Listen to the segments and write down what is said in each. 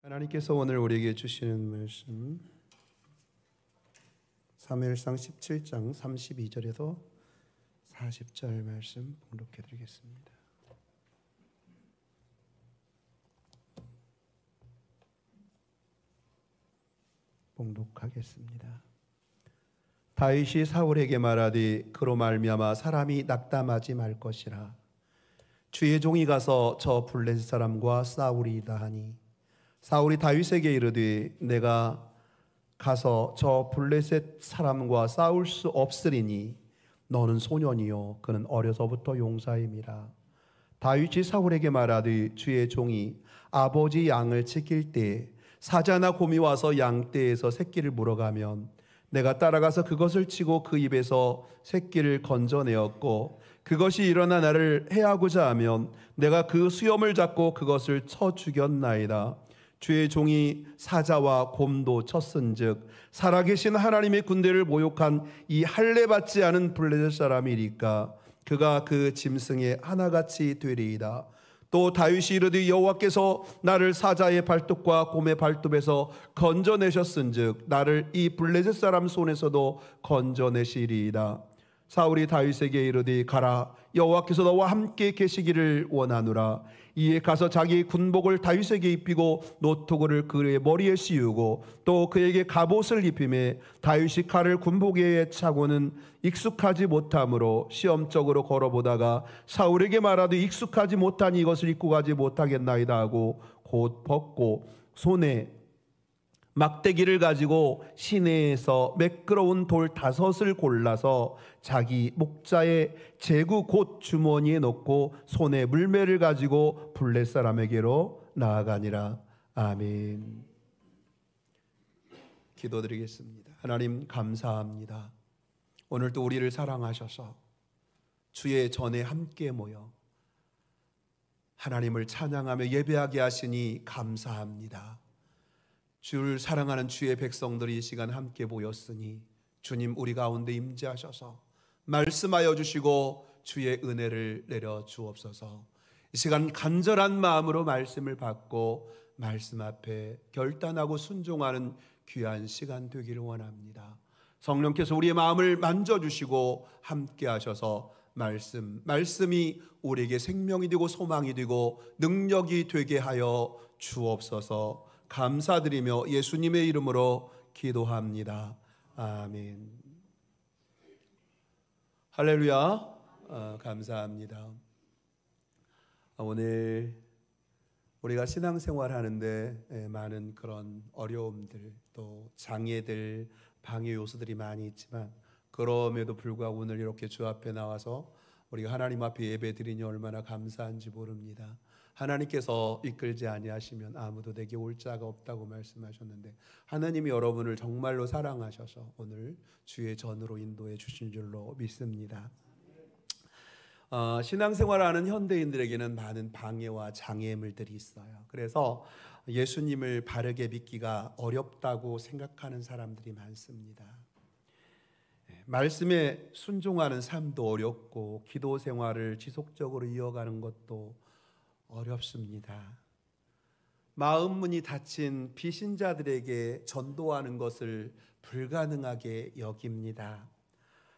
하나님께서 오늘 우리에게 주시는 말씀 사무엘상 17장 32절에서 40절 말씀 봉독해 드리겠습니다. 봉독하겠습니다. 다윗이 사울에게 말하되 그로 말미암아 사람이 낙담하지 말 것이라. 주의 종이 가서 저 블레셋 사람과 싸우리이다 하니 사울이 다윗에게 이르되 내가 가서 저 블레셋 사람과 싸울 수 없으리니 너는 소년이요 그는 어려서부터 용사임이라. 다윗이 사울에게 말하되 주의 종이 아버지 양을 지킬 때에 사자나 곰이 와서 양떼에서 새끼를 물어가면 내가 따라가서 그것을 치고 그 입에서 새끼를 건져내었고 그것이 일어나 나를 해하고자 하면 내가 그 수염을 잡고 그것을 쳐 죽였나이다. 주의 종이 사자와 곰도 쳤은즉 살아계신 하나님의 군대를 모욕한 이 할례 받지 않은 블레셋 사람이리까 그가 그 짐승의 하나같이 되리이다. 또 다윗이 이르되 여호와께서 나를 사자의 발톱과 곰의 발톱에서 건져내셨은즉 나를 이 블레셋 사람 손에서도 건져내시리이다. 사울이 다윗에게 이르되 가라, 여호와께서 너와 함께 계시기를 원하노라. 이에 가서 자기 군복을 다윗에게 입히고 노토구를 그의 머리에 씌우고 또 그에게 갑옷을 입히매 다윗이 칼을 군복에 차고는 익숙하지 못하므로 시험적으로 걸어보다가 사울에게 말하되 익숙하지 못하니 이것을 입고 가지 못하겠나이다 하고 곧 벗고 손에 막대기를 가지고 시내에서 매끄러운 돌 5을 골라서 자기 목자의 제구 곧 주머니에 넣고 손에 물매를 가지고 블레 사람에게로 나아가니라. 아멘. 기도드리겠습니다. 하나님 감사합니다. 오늘도 우리를 사랑하셔서 주의 전에 함께 모여 하나님을 찬양하며 예배하게 하시니 감사합니다. 주를 사랑하는 주의 백성들이 이 시간 함께 모였으니 주님 우리 가운데 임재하셔서 말씀하여 주시고 주의 은혜를 내려 주옵소서. 이 시간 간절한 마음으로 말씀을 받고 말씀 앞에 결단하고 순종하는 귀한 시간 되기를 원합니다. 성령께서 우리의 마음을 만져주시고 함께 하셔서 말씀이 우리에게 생명이 되고 소망이 되고 능력이 되게 하여 주옵소서. 감사드리며 예수님의 이름으로 기도합니다. 아멘. 할렐루야. 감사합니다. 오늘 우리가 신앙생활 하는데 많은 그런 어려움들 또 장애들 방해 요소들이 많이 있지만 그럼에도 불구하고 오늘 이렇게 주 앞에 나와서 우리가 하나님 앞에 예배 드리니 얼마나 감사한지 모릅니다. 하나님께서 이끌지 아니하시면 아무도 내게 올 자가 없다고 말씀하셨는데 하나님이 여러분을 정말로 사랑하셔서 오늘 주의 전으로 인도해 주신 줄로 믿습니다. 신앙생활하는 현대인들에게는 많은 방해와 장애물들이 있어요. 그래서 예수님을 바르게 믿기가 어렵다고 생각하는 사람들이 많습니다. 말씀에 순종하는 삶도 어렵고 기도 생활을 지속적으로 이어가는 것도 어렵습니다. 마음 문이 닫힌 비신자들에게 전도하는 것을 불가능하게 여깁니다.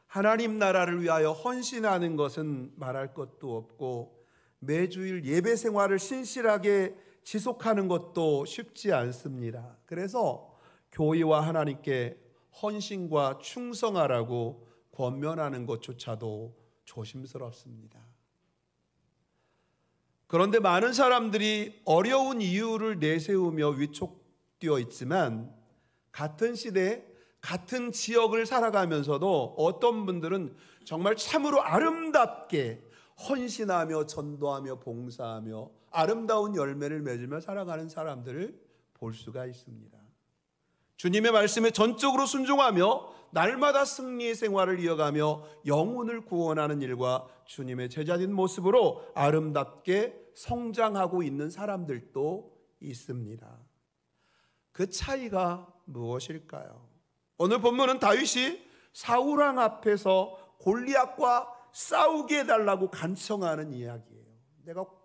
하나님 나라를 위하여 헌신하는 것은 말할 것도 없고 매주일 예배 생활을 신실하게 지속하는 것도 쉽지 않습니다. 그래서 교회와 하나님께 헌신과 충성하라고 권면하는 것조차도 조심스럽습니다. 그런데 많은 사람들이 어려운 이유를 내세우며 위축되어 있지만 같은 시대, 같은 지역을 살아가면서도 어떤 분들은 정말 참으로 아름답게 헌신하며 전도하며 봉사하며 아름다운 열매를 맺으며 살아가는 사람들을 볼 수가 있습니다. 주님의 말씀에 전적으로 순종하며 날마다 승리의 생활을 이어가며 영혼을 구원하는 일과 주님의 제자된 모습으로 아름답게 성장하고 있는 사람들도 있습니다. 그 차이가 무엇일까요? 오늘 본문은 다윗이 사울왕 앞에서 골리앗과 싸우게 해달라고 간청하는 이야기예요.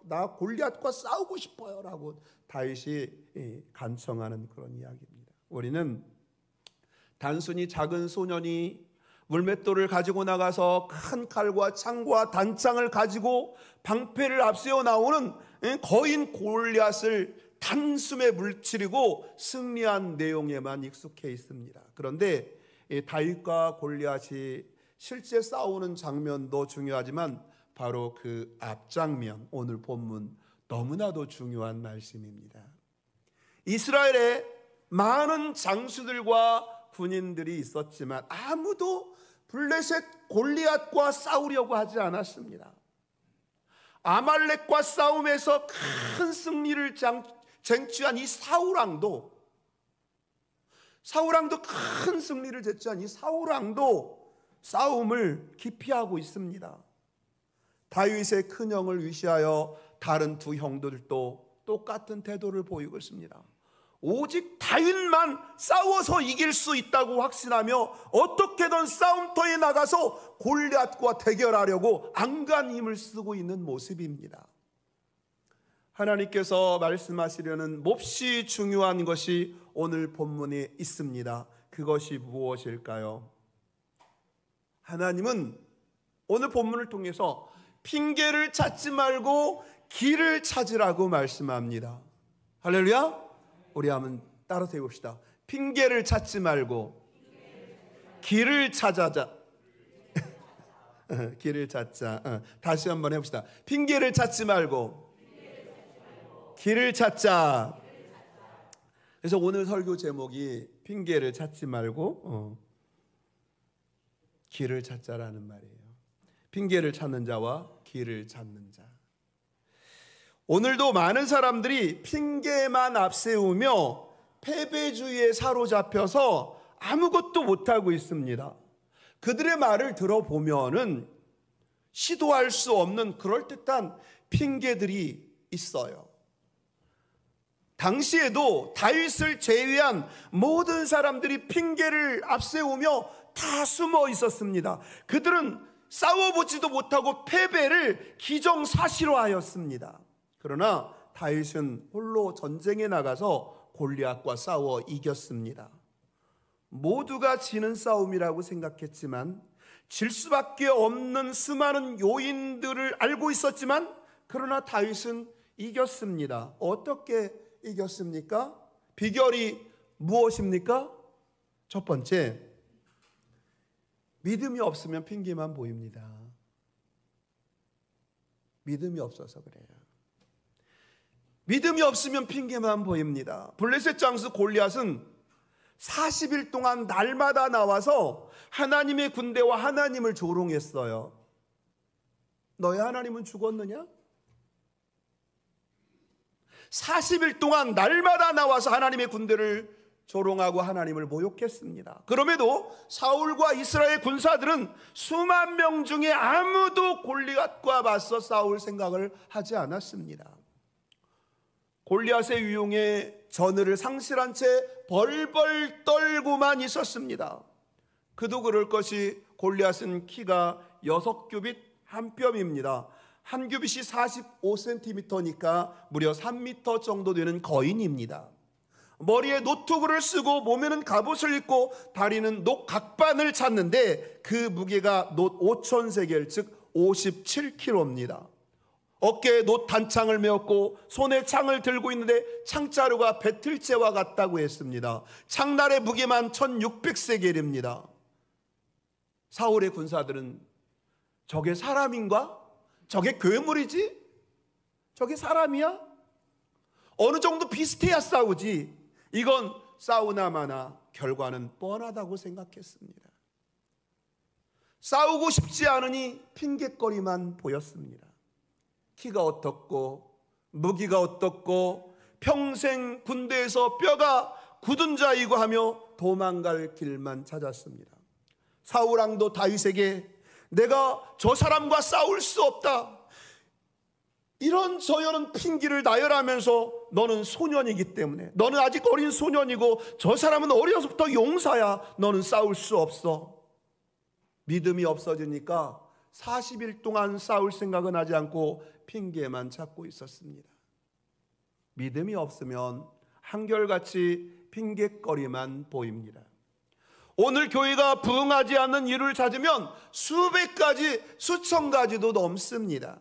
나 골리앗과 싸우고 싶어요 라고 다윗이 간청하는 그런 이야기입니다. 우리는 단순히 작은 소년이 물맷돌을 가지고 나가서 큰 칼과 창과 단창을 가지고 방패를 앞세워 나오는 거인 골리앗을 단숨에 물리치고 승리한 내용에만 익숙해 있습니다. 그런데 다윗과 골리앗이 실제 싸우는 장면도 중요하지만 바로 그 앞장면, 오늘 본문 너무나도 중요한 말씀입니다. 이스라엘에 많은 장수들과 군인들이 있었지만 아무도 블레셋 골리앗과 싸우려고 하지 않았습니다. 아말렉과 싸움에서 큰 승리를 쟁취한 이 사울왕도 큰 승리를 쟁취한 이 사울왕도 싸움을 기피하고 있습니다. 다윗의 큰형을 위시하여 다른 두 형들도 똑같은 태도를 보이고 있습니다. 오직 다윗만 싸워서 이길 수 있다고 확신하며 어떻게든 싸움터에 나가서 골리앗과 대결하려고 안간 힘을 쓰고 있는 모습입니다. 하나님께서 말씀하시려는 몹시 중요한 것이 오늘 본문에 있습니다. 그것이 무엇일까요? 하나님은 오늘 본문을 통해서 핑계를 찾지 말고 길을 찾으라고 말씀합니다. 할렐루야! 우리 한번 따라 해봅시다. 핑계를 찾지 말고 길을 찾아자. 길을 찾자. 다시 한번 해봅시다. 핑계를 찾지 말고 길을 찾자. 그래서 오늘 설교 제목이 핑계를 찾지 말고 길을 찾자라는 말이에요. 핑계를 찾는 자와 길을 찾는 자. 오늘도 많은 사람들이 핑계만 앞세우며 패배주의에 사로잡혀서 아무것도 못하고 있습니다. 그들의 말을 들어보면은 시도할 수 없는 그럴듯한 핑계들이 있어요. 당시에도 다윗을 제외한 모든 사람들이 핑계를 앞세우며 다 숨어 있었습니다. 그들은 싸워보지도 못하고 패배를 기정사실화하였습니다. 그러나 다윗은 홀로 전쟁에 나가서 골리앗과 싸워 이겼습니다. 모두가 지는 싸움이라고 생각했지만 질 수밖에 없는 수많은 요인들을 알고 있었지만 그러나 다윗은 이겼습니다. 어떻게 이겼습니까? 비결이 무엇입니까? 첫 번째, 믿음이 없으면 핑계만 보입니다. 믿음이 없어서 그래요. 믿음이 없으면 핑계만 보입니다. 블레셋 장수 골리앗은 40일 동안 날마다 나와서 하나님의 군대와 하나님을 조롱했어요. 너의 하나님은 죽었느냐? 40일 동안 날마다 나와서 하나님의 군대를 조롱하고 하나님을 모욕했습니다. 그럼에도 사울과 이스라엘 군사들은 수만 명 중에 아무도 골리앗과 맞서 싸울 생각을 하지 않았습니다. 골리앗의 위용에 전의를 상실한 채 벌벌 떨고만 있었습니다. 그도 그럴 것이 골리앗은 키가 6규빗 1뼘입니다. 한 규빗이 45cm니까 무려 3m 정도 되는 거인입니다. 머리에 노투구를 쓰고 몸에는 갑옷을 입고 다리는 녹각반을 찼는데 그 무게가 놋 5,000세겔 즉 57kg입니다. 어깨에 놋 단창을 메었고 손에 창을 들고 있는데 창자루가 배틀째와 같다고 했습니다. 창날의 무게만 1600세겔입니다. 사울의 군사들은 저게 사람인가? 저게 괴물이지? 저게 사람이야? 어느 정도 비슷해야 싸우지. 이건 싸우나 마나 결과는 뻔하다고 생각했습니다. 싸우고 싶지 않으니 핑곗거리만 보였습니다. 키가 어떻고 무기가 어떻고 평생 군대에서 뼈가 굳은 자이고 하며 도망갈 길만 찾았습니다. 사울왕도 다윗에게 내가 저 사람과 싸울 수 없다, 이런 저여는 핑계를 나열하면서 너는 소년이기 때문에, 너는 아직 어린 소년이고 저 사람은 어려서부터 용사야, 너는 싸울 수 없어. 믿음이 없어지니까 40일 동안 싸울 생각은 하지 않고 핑계만 찾고 있었습니다. 믿음이 없으면 한결같이 핑계거리만 보입니다. 오늘 교회가 부흥하지 않는 이유를 찾으면 수백 가지, 수천 가지도 넘습니다.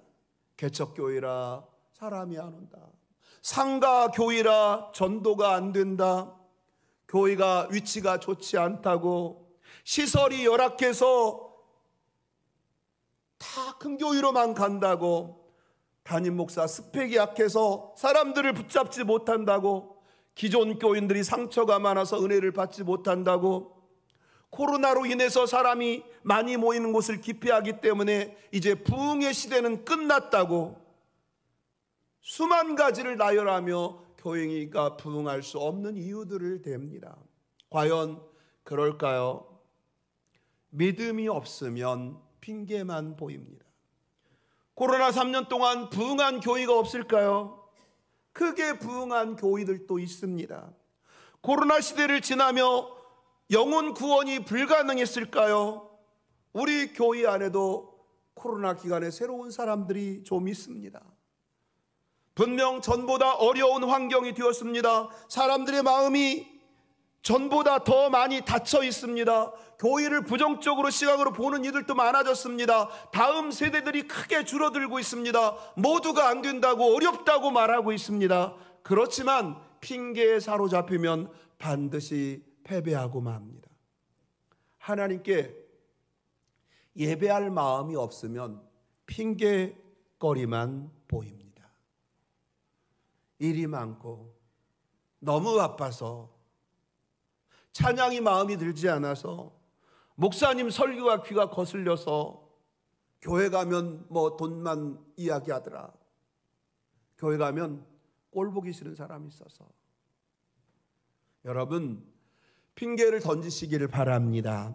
개척교회라 사람이 안 온다. 상가교회라 전도가 안 된다. 교회가 위치가 좋지 않다고, 시설이 열악해서 다 큰 교회로만 간다고, 담임 목사 스펙이 약해서 사람들을 붙잡지 못한다고, 기존 교인들이 상처가 많아서 은혜를 받지 못한다고, 코로나로 인해서 사람이 많이 모이는 곳을 기피하기 때문에 이제 부흥의 시대는 끝났다고 수만 가지를 나열하며 교회가 부흥할 수 없는 이유들을 댑니다. 과연 그럴까요? 믿음이 없으면 핑계만 보입니다. 코로나 3년 동안 부흥한 교회가 없을까요? 크게 부흥한 교회들도 있습니다. 코로나 시대를 지나며 영혼 구원이 불가능했을까요? 우리 교회 안에도 코로나 기간에 새로운 사람들이 좀 있습니다. 분명 전보다 어려운 환경이 되었습니다. 사람들의 마음이 전보다 더 많이 닫혀 있습니다. 교회를 부정적으로 시각으로 보는 이들도 많아졌습니다. 다음 세대들이 크게 줄어들고 있습니다. 모두가 안 된다고, 어렵다고 말하고 있습니다. 그렇지만 핑계에 사로잡히면 반드시 패배하고 맙니다. 하나님께 예배할 마음이 없으면 핑계거리만 보입니다. 일이 많고 너무 바빠서, 찬양이 마음이 들지 않아서, 목사님 설교가 귀가 거슬려서, 교회 가면 뭐 돈만 이야기하더라, 교회 가면 꼴 보기 싫은 사람이 있어서. 여러분, 핑계를 던지시기를 바랍니다.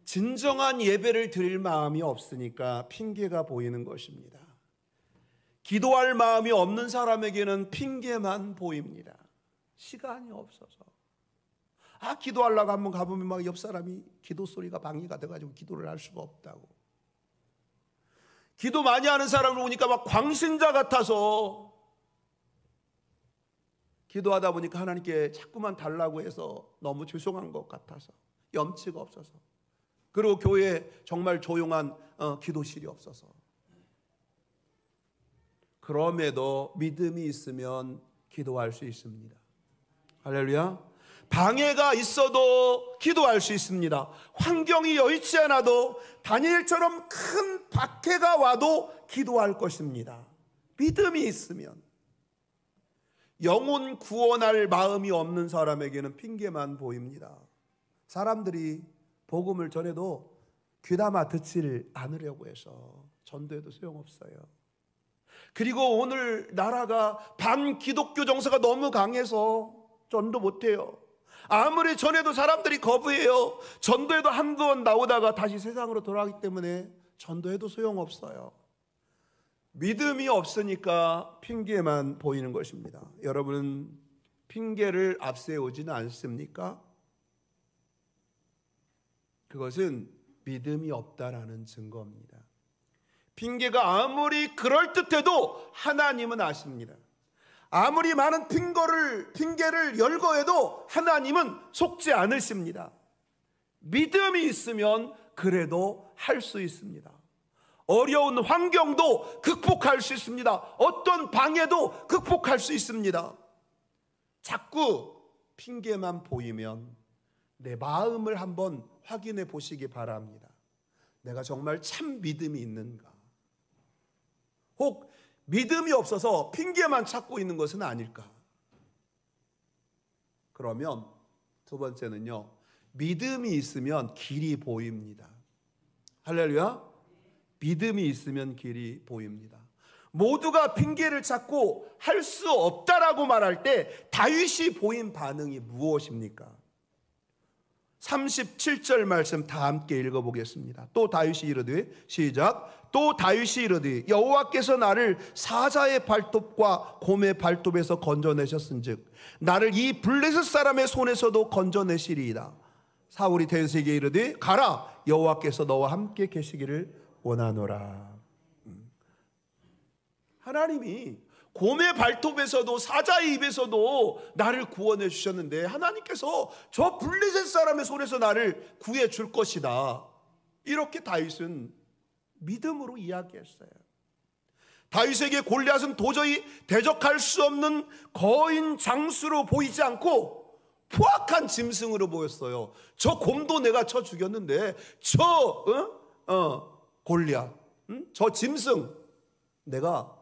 진정한 예배를 드릴 마음이 없으니까 핑계가 보이는 것입니다. 기도할 마음이 없는 사람에게는 핑계만 보입니다. 시간이 없어서. 기도하려고 한번 가보면 막 옆 사람이 기도 소리가 방해가 돼가지고 기도를 할 수가 없다고. 기도 많이 하는 사람을 보니까 막 광신자 같아서, 기도하다 보니까 하나님께 자꾸만 달라고 해서 너무 죄송한 것 같아서, 염치가 없어서, 그리고 교회에 정말 조용한 기도실이 없어서. 그럼에도 믿음이 있으면 기도할 수 있습니다. 할렐루야. 방해가 있어도 기도할 수 있습니다. 환경이 여의치 않아도 다니엘처럼 큰 박해가 와도 기도할 것입니다. 믿음이 있으면. 영혼 구원할 마음이 없는 사람에게는 핑계만 보입니다. 사람들이 복음을 전해도 귀담아 듣질 않으려고 해서 전도해도 소용없어요. 그리고 오늘 나라가 반기독교 정서가 너무 강해서 전도 못해요. 아무리 전해도 사람들이 거부해요. 전도해도 한두 번 나오다가 다시 세상으로 돌아가기 때문에 전도해도 소용없어요. 믿음이 없으니까 핑계만 보이는 것입니다. 여러분, 핑계를 앞세우지는 않습니까? 그것은 믿음이 없다라는 증거입니다. 핑계가 아무리 그럴듯해도 하나님은 아십니다. 아무리 많은 핑계를 열거해도 하나님은 속지 않으십니다. 믿음이 있으면 그래도 할 수 있습니다. 어려운 환경도 극복할 수 있습니다. 어떤 방해도 극복할 수 있습니다. 자꾸 핑계만 보이면 내 마음을 한번 확인해 보시기 바랍니다. 내가 정말 참 믿음이 있는가? 혹 믿음이 없어서 핑계만 찾고 있는 것은 아닐까? 그러면 두 번째는요, 믿음이 있으면 길이 보입니다. 할렐루야. 믿음이 있으면 길이 보입니다. 모두가 핑계를 찾고 할 수 없다라고 말할 때 다윗이 보인 반응이 무엇입니까? 37절 말씀 다 함께 읽어보겠습니다. 또 다윗이 이르되, 시작. 또 다윗이 이르되, 여호와께서 나를 사자의 발톱과 곰의 발톱에서 건져내셨은즉 나를 이 블레셋 사람의 손에서도 건져내시리이다. 사울이 다윗에게 이르되, 가라, 여호와께서 너와 함께 계시기를 원하노라. 하나님이 곰의 발톱에서도 사자의 입에서도 나를 구원해 주셨는데 하나님께서 저 블레셋 사람의 손에서 나를 구해 줄 것이다. 이렇게 다윗은 믿음으로 이야기했어요. 다윗에게 골리앗은 도저히 대적할 수 없는 거인 장수로 보이지 않고 포악한 짐승으로 보였어요. 저 곰도 내가 쳐 죽였는데 골리앗, 저 짐승 내가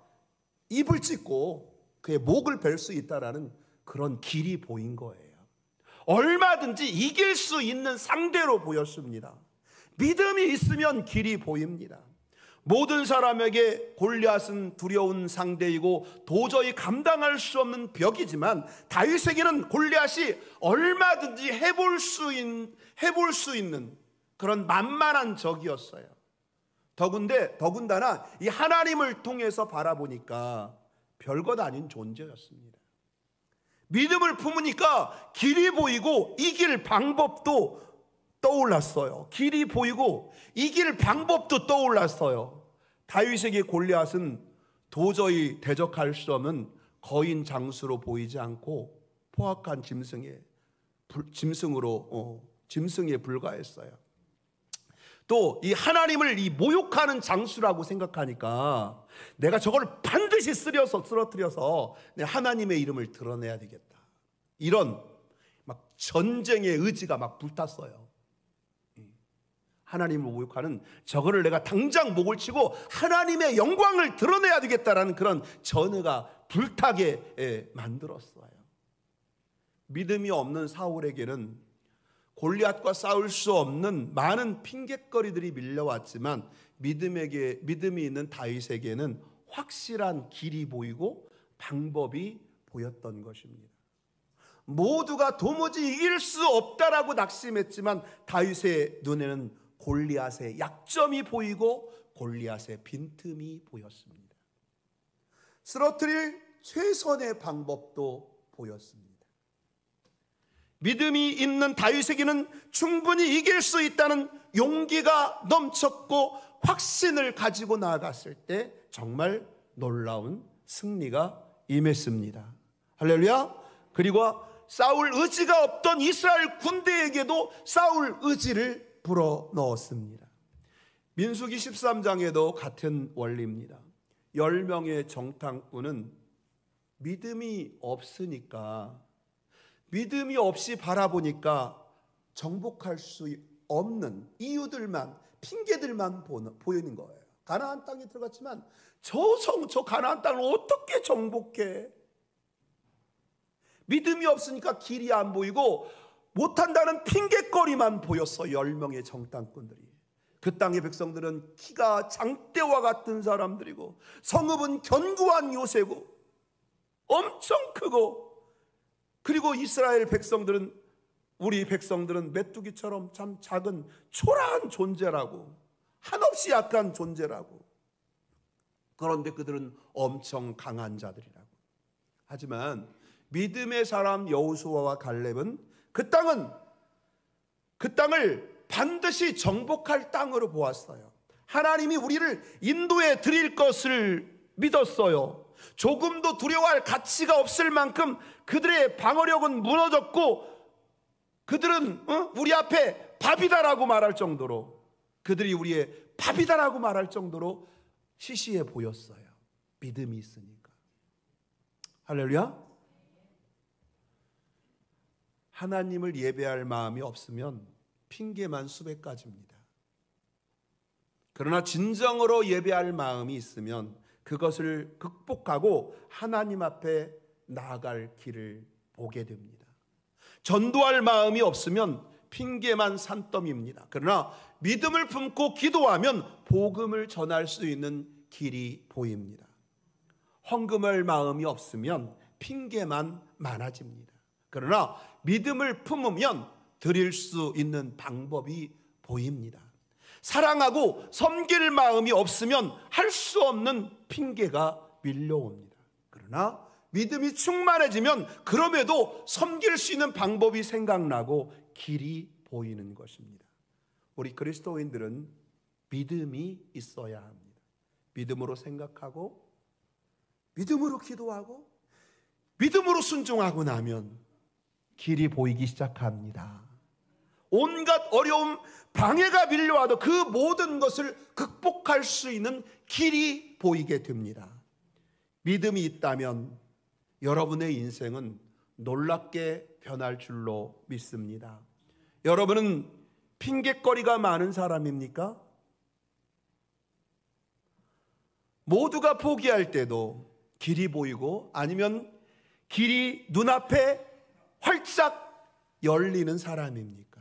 입을 찢고 그의 목을 벨 수 있다라는 그런 길이 보인 거예요. 얼마든지 이길 수 있는 상대로 보였습니다. 믿음이 있으면 길이 보입니다. 모든 사람에게 골리앗은 두려운 상대이고 도저히 감당할 수 없는 벽이지만 다윗에게는 골리앗이 얼마든지 해볼 수 있는 그런 만만한 적이었어요. 더군다나 이 하나님을 통해서 바라보니까 별것 아닌 존재였습니다. 믿음을 품으니까 길이 보이고 이길 방법도 떠올랐어요. 길이 보이고 이길 방법도 떠올랐어요. 다윗에게 골리앗은 도저히 대적할 수 없는 거인 장수로 보이지 않고 포악한 짐승에 불과했어요. 또 이 하나님을 이 모욕하는 장수라고 생각하니까 내가 저걸 반드시 쓰러뜨려서 내 하나님의 이름을 드러내야 되겠다. 이런 막 전쟁의 의지가 막 불탔어요. 하나님을 모욕하는 저거를 내가 당장 목을 치고 하나님의 영광을 드러내야 되겠다라는 그런 전의가 불타게 만들었어요. 믿음이 없는 사울에게는 골리앗과 싸울 수 없는 많은 핑곗거리들이 밀려왔지만 믿음이 있는 다윗에게는 확실한 길이 보이고 방법이 보였던 것입니다. 모두가 도무지 이길 수 없다라고 낙심했지만 다윗의 눈에는 골리앗의 약점이 보이고 골리앗의 빈틈이 보였습니다. 쓰러뜨릴 최선의 방법도 보였습니다. 믿음이 있는 다윗에게는 충분히 이길 수 있다는 용기가 넘쳤고 확신을 가지고 나아갔을 때 정말 놀라운 승리가 임했습니다. 할렐루야. 그리고 싸울 의지가 없던 이스라엘 군대에게도 싸울 의지를 불어넣었습니다. 민수기 13장에도 같은 원리입니다. 10명의 정탐꾼은 믿음이 없이 바라보니까 정복할 수 없는 이유들만, 핑계들만 보이는 거예요. 가나안 땅에 들어갔지만 저 가나안 땅을 어떻게 정복해? 믿음이 없으니까 길이 안 보이고 못한다는 핑계거리만 보였어. 10명의 정탐꾼들이. 그 땅의 백성들은 키가 장대와 같은 사람들이고 성읍은 견고한 요새고 엄청 크고, 그리고 이스라엘 백성들은, 우리 백성들은 메뚜기처럼 참 작은 초라한 존재라고, 한없이 약한 존재라고. 그런데 그들은 엄청 강한 자들이라고. 하지만 믿음의 사람 여호수아와 갈렙은 그 땅을 반드시 정복할 땅으로 보았어요. 하나님이 우리를 인도해 드릴 것을 믿었어요. 조금도 두려워할 가치가 없을 만큼 그들의 방어력은 무너졌고 그들은 우리 앞에 밥이다라고 말할 정도로, 그들이 우리의 밥이다라고 말할 정도로 시시해 보였어요. 믿음이 있으니까. 할렐루야. 하나님을 예배할 마음이 없으면 핑계만 수백 가지입니다. 그러나 진정으로 예배할 마음이 있으면 그것을 극복하고 하나님 앞에 나아갈 길을 보게 됩니다. 전도할 마음이 없으면 핑계만 산더미입니다. 그러나 믿음을 품고 기도하면 복음을 전할 수 있는 길이 보입니다. 헌금할 마음이 없으면 핑계만 많아집니다. 그러나 믿음을 품으면 드릴 수 있는 방법이 보입니다. 사랑하고 섬길 마음이 없으면 할 수 없는 핑계가 밀려옵니다. 그러나 믿음이 충만해지면 그럼에도 섬길 수 있는 방법이 생각나고 길이 보이는 것입니다. 우리 그리스도인들은 믿음이 있어야 합니다. 믿음으로 생각하고 믿음으로 기도하고 믿음으로 순종하고 나면 길이 보이기 시작합니다. 온갖 어려움, 방해가 밀려와도 그 모든 것을 극복할 수 있는 길이 보이게 됩니다. 믿음이 있다면 여러분의 인생은 놀랍게 변할 줄로 믿습니다. 여러분은 핑곗거리가 많은 사람입니까? 모두가 포기할 때도 길이 보이고 아니면 길이 눈앞에 활짝 열리는 사람입니까?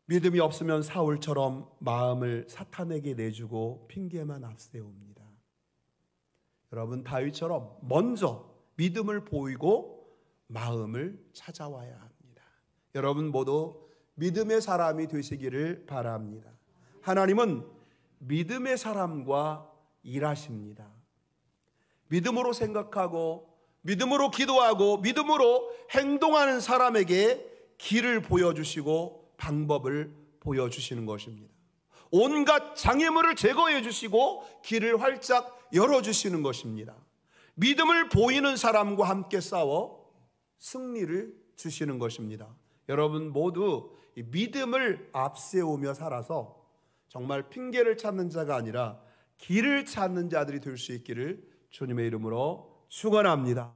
믿음이 없으면 사울처럼 마음을 사탄에게 내주고 핑계만 앞세웁니다. 여러분, 다윗처럼 먼저 믿음을 보이고 마음을 찾아와야 합니다. 여러분 모두 믿음의 사람이 되시기를 바랍니다. 하나님은 믿음의 사람과 일하십니다. 믿음으로 생각하고 믿음으로 기도하고 믿음으로 행동하는 사람에게 길을 보여주시고 방법을 보여주시는 것입니다. 온갖 장애물을 제거해 주시고 길을 활짝 열어주시는 것입니다. 믿음을 보이는 사람과 함께 싸워 승리를 주시는 것입니다. 여러분 모두 이 믿음을 앞세우며 살아서 정말 핑계를 찾는 자가 아니라 길을 찾는 자들이 될 수 있기를 주님의 이름으로 축원합니다.